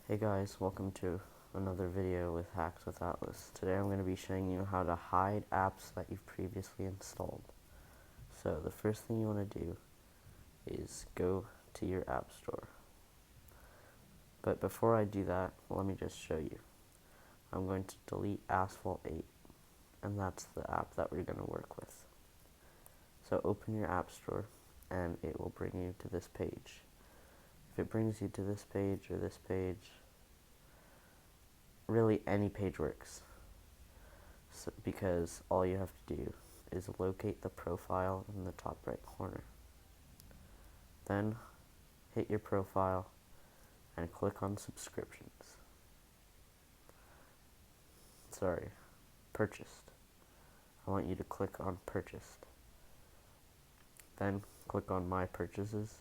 Hey guys, welcome to another video with Hacks with Atlas. Today I'm going to be showing you how to hide apps that you've previously installed. So the first thing you want to do is go to your app store. But before I do that, let me just show you. I'm going to delete Asphalt 8, and that's the app that we're going to work with. So open your app store and it will bring you to this page. If it brings you to this page or this page, really any page works, because all you have to do is locate the profile in the top right corner. Then hit your profile and click on subscriptions. Sorry, purchased. I want you to click on purchased. Then click on my purchases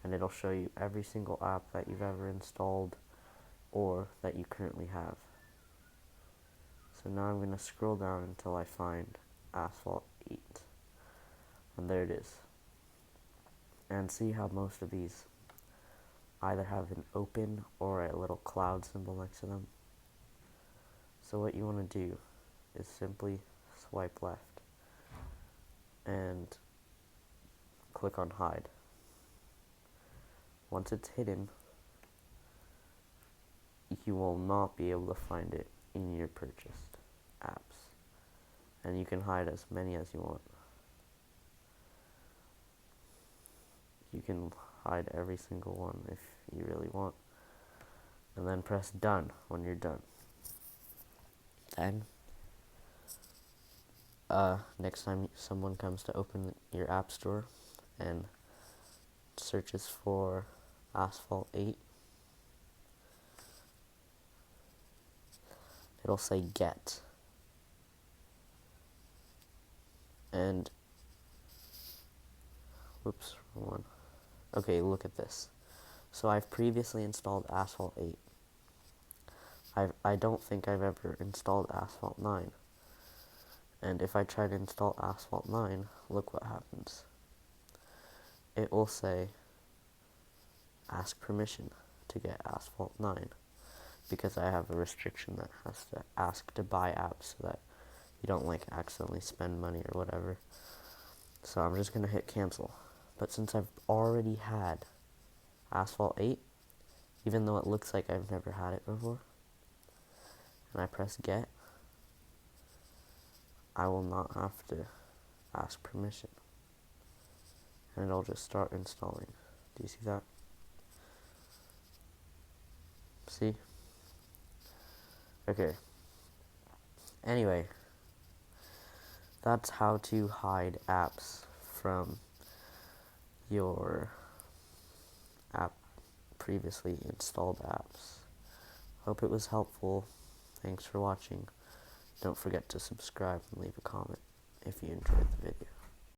and it'll show you every single app that you've ever installed or that you currently have. So now I'm going to scroll down until I find Asphalt 8. And there it is. And see how most of these either have an open or a little cloud symbol next to them. So what you want to do is simply swipe left and click on hide. Once it's hidden, you will not be able to find it in your purchased apps. And you can hide as many as you want. You can hide every single one if you really want. And then press done when you're done. Then, next time someone comes to open your app store and searches for Asphalt 8, it'll say get. And, whoops, wrong one. Okay, look at this. So I've previously installed Asphalt 8. I don't think I've ever installed Asphalt 9. And if I try to install Asphalt 9, look what happens. It will say, ask permission to get Asphalt 9, because I have a restriction that has to ask to buy apps so that you don't accidentally spend money or whatever. So I'm just going to hit cancel. But since I've already had Asphalt 8, even though it looks like I've never had it before, and I press get, I will not have to ask permission. And it'll just start installing. Do you see that? See? Okay. Anyway, that's how to hide apps from your previously installed apps. Hope it was helpful. Thanks for watching. Don't forget to subscribe and leave a comment if you enjoyed the video.